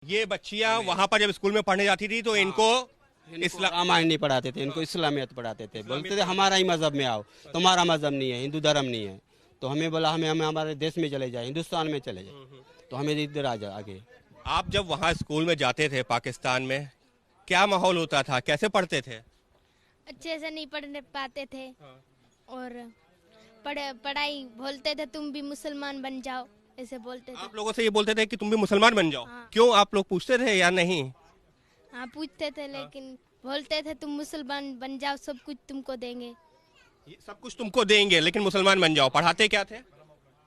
ये बच्चियां वहां पर जब स्कूल में पढ़ने जाती थी तो इनको इस्लाम रामायण नहीं पढ़ाते थे, इनको इस्लामियत पढ़ाते थे। बोलते थे हमारा ही मजहब में आओ, तुम्हारा मजहब नहीं है, हिंदू धर्म नहीं है। तो हमें बोला हमें हमारे देश में चले जाए, हिंदुस्तान में चले जाए, तो हमें इधर आ जा आगे। आप जब वहाँ स्कूल में जाते थे पाकिस्तान में, क्या माहौल होता था, कैसे पढ़ते थे? अच्छे से नहीं पढ़ पाते थे और पढ़ाई बोलते थे तुम भी मुसलमान बन जाओ, ऐसे बोलते थे। आप लोगों से ये बोलते थे कि तुम भी मुसलमान बन जाओ? हाँ। क्यों, आप लोग पूछते थे या नहीं? हाँ पूछते थे, लेकिन बोलते थे तुम मुसलमान बन जाओ, सब कुछ तुमको देंगे। ये सब कुछ तुमको देंगे लेकिन मुसलमान बन जाओ। पढ़ाते क्या थे?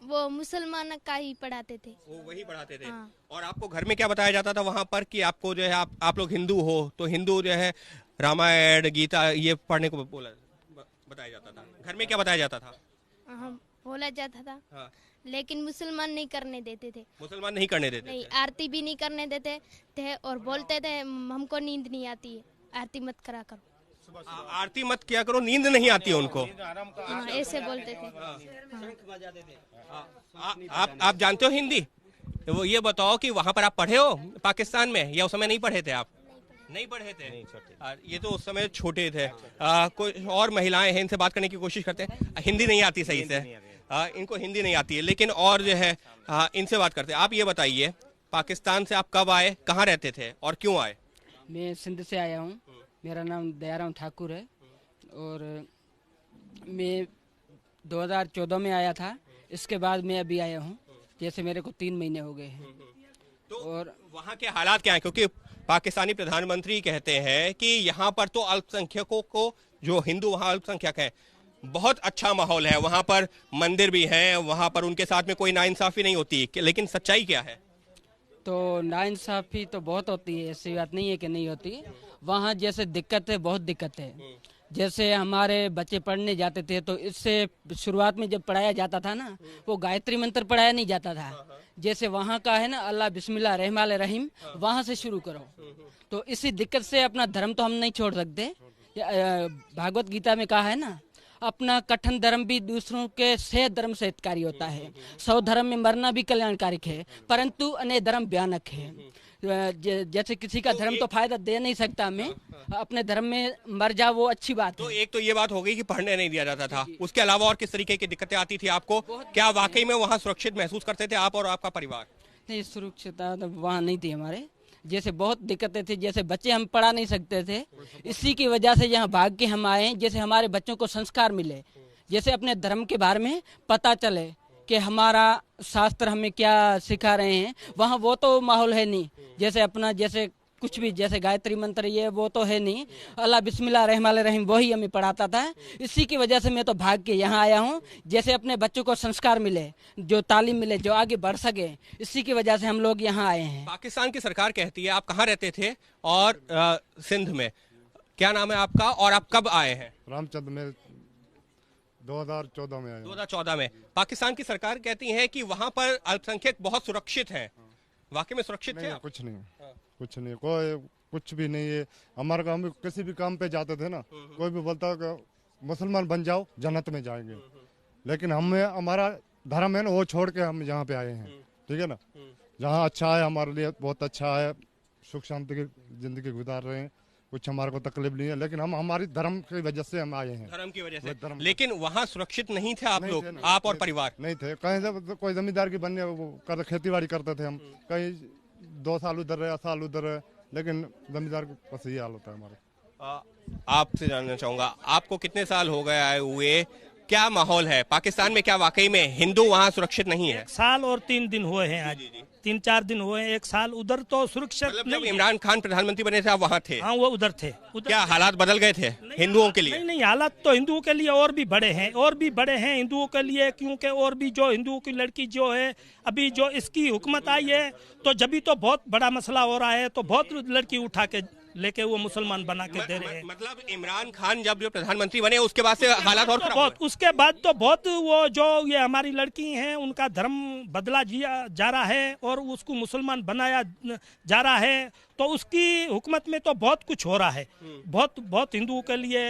वो मुसलमान का ही पढ़ाते थे। वो वही पढ़ाते थे। हाँ। और आपको घर में क्या बताया जाता था वहां पर कि आपको जो है आप लोग हिंदू हो तो हिंदू जो है रामायण गीता ये पढ़ने को बताया जाता था? घर में क्या बताया जाता था? हाँ बोला जाता था। हाँ। लेकिन मुसलमान नहीं करने देते थे। मुसलमान नहीं करने देते नहीं, थे? आरती भी नहीं करने देते थे और बोलते थे हमको नींद नहीं आती है, आरती मत करा करो। आरती मत किया करो, नींद नहीं आती है उनको। हाँ, ऐसे बोलते थे। आप जानते हो हिंदी? तो वो ये बताओ कि वहाँ पर आप पढ़े हो पाकिस्तान में या उस समय नहीं पढ़े थे आप? नहीं पढ़े थे। ये तो उस समय छोटे थे। कोई और महिलाएं हैं, इनसे बात करने की कोशिश करते हैं। हिंदी नहीं आती सही से, इनको हिंदी नहीं आती है, लेकिन और जो है इनसे बात करते हैं। आप ये बताइए पाकिस्तान से आप कब आए, कहाँ रहते थे और क्यों आए? मैं सिंध से आया हूँ, मेरा नाम दयाराम ठाकुर है और मैं 2014 में आया था। इसके बाद मैं अभी आया हूँ, जैसे मेरे को 3 महीने हो गए हैं। तो और वहाँ के हालात क्या हैं? क्योंकि पाकिस्तानी प्रधानमंत्री कहते हैं कि यहाँ पर तो अल्पसंख्यकों को, जो हिंदू वहाँ अल्पसंख्यक हैं, बहुत अच्छा माहौल है, वहाँ पर मंदिर भी हैं, वहाँ पर उनके साथ में कोई नाइंसाफी नहीं होती। लेकिन सच्चाई क्या है? तो नाइंसाफ़ी तो बहुत होती है, ऐसी बात नहीं है कि नहीं होती। वहाँ जैसे दिक्कत है, बहुत दिक्कत है। जैसे हमारे बच्चे पढ़ने जाते थे तो इससे शुरुआत में जब पढ़ाया जाता था ना, वो गायत्री मंत्र पढ़ाया नहीं जाता था। जैसे वहाँ का है ना, अल्लाह बिस्मिल्लाह रहमान रहीम, वहाँ से शुरू करो। तो इसी दिक्कत से अपना धर्म तो हम नहीं छोड़ सकते। भागवत गीता में कहा है ना, अपना कठिन धर्म भी दूसरों के सेहत धर्म से हितकारी होता है। 100 धर्म में मरना भी कल्याणकारिक है, परंतु अन्य धर्म भयानक है। जैसे किसी का धर्म तो फायदा दे नहीं सकता, मैं अपने धर्म में मर जाओ वो अच्छी बात तो है। एक तो ये बात हो गई कि पढ़ने नहीं दिया जाता था, उसके अलावा और किस तरीके की दिक्कतें आती थी आपको? क्या वाकई में वहाँ सुरक्षित महसूस करते थे आप और आपका परिवार? नहीं, सुरक्षिता तो वहाँ नहीं थी हमारे। जैसे बहुत दिक्कतें थी, जैसे बच्चे हम पढ़ा नहीं सकते थे, इसी की वजह से यहाँ भाग के हम आए हैं। जैसे हमारे बच्चों को संस्कार मिले, जैसे अपने धर्म के बारे में पता चले कि हमारा शास्त्र हमें क्या सिखा रहे हैं। वहाँ वो तो माहौल है नहीं, जैसे अपना जैसे कुछ भी जैसे गायत्री मंत्र ये वो तो है नहीं। अल्लाह बिस्मिल्लाह रहमान रहीम वही हमें पढ़ाता था। इसी की वजह से मैं तो भाग के यहाँ आया हूँ, जैसे अपने बच्चों को संस्कार मिले, जो तालीम मिले, जो आगे बढ़ सके। इसी की वजह से हम लोग यहाँ आए हैं। पाकिस्तान की सरकार कहती है, आप कहाँ रहते थे और सिंध में, क्या नाम है आपका और आप कब आए हैं? रामचंद्र में 2014 में आया। 2014 में। पाकिस्तान की सरकार कहती है कि वहाँ पर अल्पसंख्यक बहुत सुरक्षित हैं। वाकई में सुरक्षित थे? कुछ नहीं, कुछ नहीं, कोई कुछ भी नहीं है। हमारे हम किसी भी काम पे जाते थे ना, कोई भी बोलता कि मुसलमान बन जाओ जन्नत में जाएंगे, लेकिन हमें हमारा धर्म है ना, वो छोड़ के हम यहाँ पे आए हैं। ठीक है ना, जहाँ अच्छा है हमारे लिए, बहुत अच्छा है, सुख शांति की जिंदगी गुजार रहे हैं, कुछ हमारे को तकलीफ नहीं है, लेकिन हम हमारी धर्म की वजह से हम आए हैं। धर्म की वजह से? लेकिन वहाँ सुरक्षित नहीं थे आप लोग, आप और परिवार? नहीं थे, कहीं से कोई जमींदार की बनने कर खेती बाड़ी करते थे हम, कहीं 2 साल उधर रहे, साल उधर रहे, लेकिन जमींदार के पास यही हाल होता है हमारा। आपसे जानना चाहूंगा, आपको कितने साल हो गए आए हुए, क्या माहौल है पाकिस्तान में? क्या वाकई में हिंदू वहाँ सुरक्षित नहीं है? 1 साल और 3 दिन हुए हैं आज। 3-4 दिन हुए, 1 साल उधर तो सुरक्षित मतलब नहीं। जब इमरान खान प्रधानमंत्री बने थे आप वहाँ थे? हाँ, वो उधर थे। क्या हालात बदल गए थे हिंदुओं के लिए? नहीं, हालात तो हिंदुओं के लिए और भी बड़े हैं, और भी बड़े हैं हिंदुओं के लिए, क्योंकि और भी जो हिंदुओं की लड़की जो है, अभी जो इसकी हुकूमत आई है, तो जब भी तो बहुत बड़ा मसला हो रहा है, तो बहुत लड़की उठा के लेके वो मुसलमान बना के दे रहे हैं। मतलब इमरान खान जब जो प्रधानमंत्री बने उसके बाद से हालात और खराब बहुत, उसके बाद तो बहुत वो जो ये हमारी लड़की हैं उनका धर्म बदला जा रहा है और उसको मुसलमान बनाया जा रहा है। तो उसकी हुकूमत में तो बहुत कुछ हो रहा है, बहुत बहुत हिंदुओं के लिए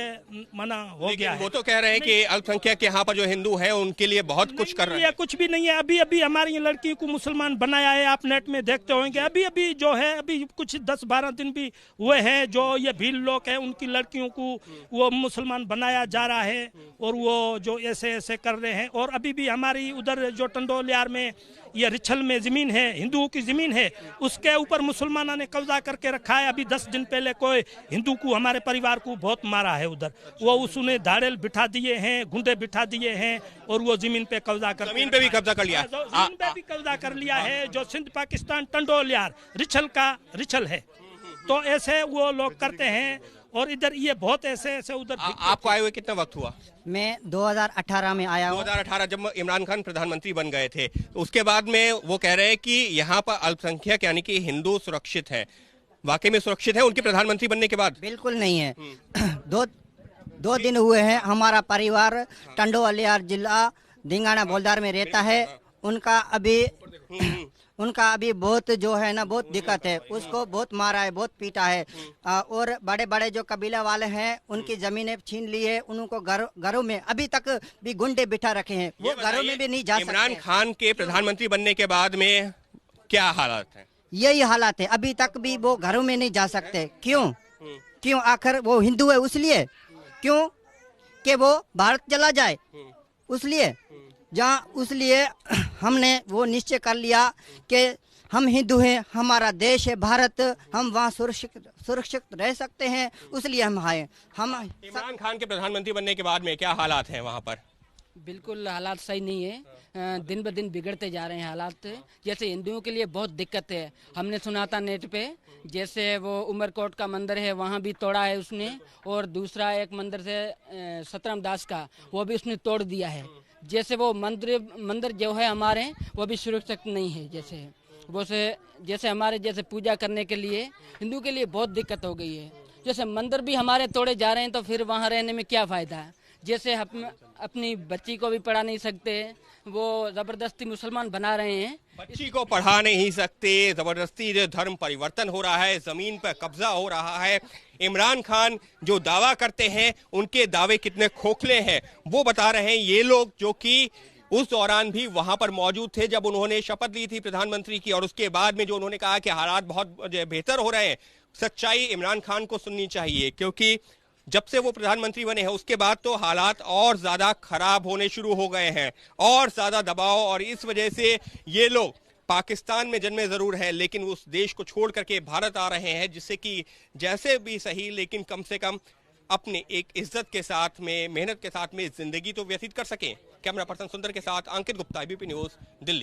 मना हो गया है। वो तो कह रहे हैं कि अल्पसंख्यक यहाँ पर जो हिंदू हैं उनके लिए बहुत कुछ कर रहे हैं। कुछ भी नहीं है। अभी अभी हमारी लड़की को मुसलमान बनाया है, आप नेट में देखते होंगे। अभी अभी जो है अभी कुछ 10-12 दिन भी हुए हैं, जो ये भील लोग हैं उनकी लड़कियों को वो मुसलमान बनाया जा रहा है और वो जो ऐसे ऐसे कर रहे हैं। और अभी भी हमारी उधर जो टंडोलियार में ये रिछल में जमीन है, हिंदुओं की जमीन है, उसके ऊपर मुसलमानों ने कब्जा करके रखा है। अभी 10 दिन पहले कोई हिंदू को, हमारे परिवार को बहुत मारा है उधर। वो उसने धाड़ेल बिठा दिए हैं, गुंडे बिठा दिए हैं और वो जमीन पे कब्जा कर, जमीन पे भी कब्जा कर लिया, जमीन पे भी कब्जा कर लिया है। जो सिंध पाकिस्तान टंडोलियार रिछल का रिछल है, तो ऐसे वो लोग करते हैं। और इधर ये बहुत ऐसे ऐसे उधर। आपको आए हुए कितना वक्त हुआ? मैं 2018 में आया हूँ। 2018 जब इमरान खान प्रधानमंत्री बन गए थे, तो उसके बाद में वो कह रहे हैं कि यहाँ पर अल्पसंख्यक यानी कि हिंदू सुरक्षित है। वाकई में सुरक्षित है उनके प्रधानमंत्री बनने के बाद? बिल्कुल नहीं है। दो दिन हुए हैं, हमारा परिवार टंडोलियार जिला धिंगाना बोलदार में रहता है। उनका अभी बहुत जो है ना बहुत दिक्कत है। उसको बहुत मारा है, बहुत पीटा है। और बड़े बड़े जो कबीला वाले हैं उनकी जमीनें छीन ली है। उनको घरों में अभी तक भी गुंडे बिठा रखे हैं, वो घरों में भी नहीं जा सकते। इमरान खान के प्रधानमंत्री बनने के बाद में क्या हालात है? यही हालात है, अभी तक भी वो घरों में नहीं जा सकते। क्यों? आखिर वो हिंदू है उसलिए? क्यों कि वो भारत चला जाए उसलिए? उसलिए हमने वो निश्चय कर लिया कि हम हिंदू हैं, हमारा देश है भारत, हम वहाँ सुरक्षित रह सकते हैं, इसलिए हम आए। इमरान खान के प्रधानमंत्री बनने के बाद में क्या हालात हैं वहाँ पर? बिल्कुल हालात सही नहीं है, दिन ब दिन बिगड़ते जा रहे हैं हालात। जैसे हिंदुओं के लिए बहुत दिक्कत है। हमने सुना था नेट पे, जैसे वो उमरकोट का मंदिर है वहाँ भी तोड़ा है उसने, और दूसरा एक मंदिर से सतराम दास का, वो भी उसने तोड़ दिया है। जैसे वो मंदिर जो है हमारे वो भी सुरक्षित नहीं है। जैसे हमारे जैसे पूजा करने के लिए हिंदू के लिए बहुत दिक्कत हो गई है। जैसे मंदिर भी हमारे तोड़े जा रहे हैं, तो फिर वहाँ रहने में क्या फ़ायदा है? जैसे अपनी बच्ची को भी पढ़ा नहीं सकते, वो जबरदस्ती मुसलमान बना रहे हैं। बच्ची को पढ़ा नहीं सकते, जबरदस्ती धर्म परिवर्तन हो रहा है, जमीन पर कब्जा हो रहा है। इमरान खान जो दावा करते हैं उनके दावे कितने खोखले हैं वो बता रहे हैं ये लोग, जो कि उस दौरान भी वहां पर मौजूद थे जब उन्होंने शपथ ली थी प्रधानमंत्री की, और उसके बाद में जो उन्होंने कहा कि हालात बहुत बेहतर हो रहे हैं। सच्चाई इमरान खान को सुननी चाहिए, क्योंकि जब से वो प्रधानमंत्री बने हैं उसके बाद तो हालात और ज्यादा खराब होने शुरू हो गए हैं, और ज्यादा दबाव। और इस वजह से ये लोग पाकिस्तान में जन्मे जरूर हैं, लेकिन उस देश को छोड़ करके भारत आ रहे हैं, जिससे कि जैसे भी सही लेकिन कम से कम अपने एक इज्जत के साथ में, मेहनत के साथ में जिंदगी तो व्यतीत कर सकें। कैमरा पर्सन सुंदर के साथ अंकित गुप्ता, एबीपी न्यूज, दिल्ली।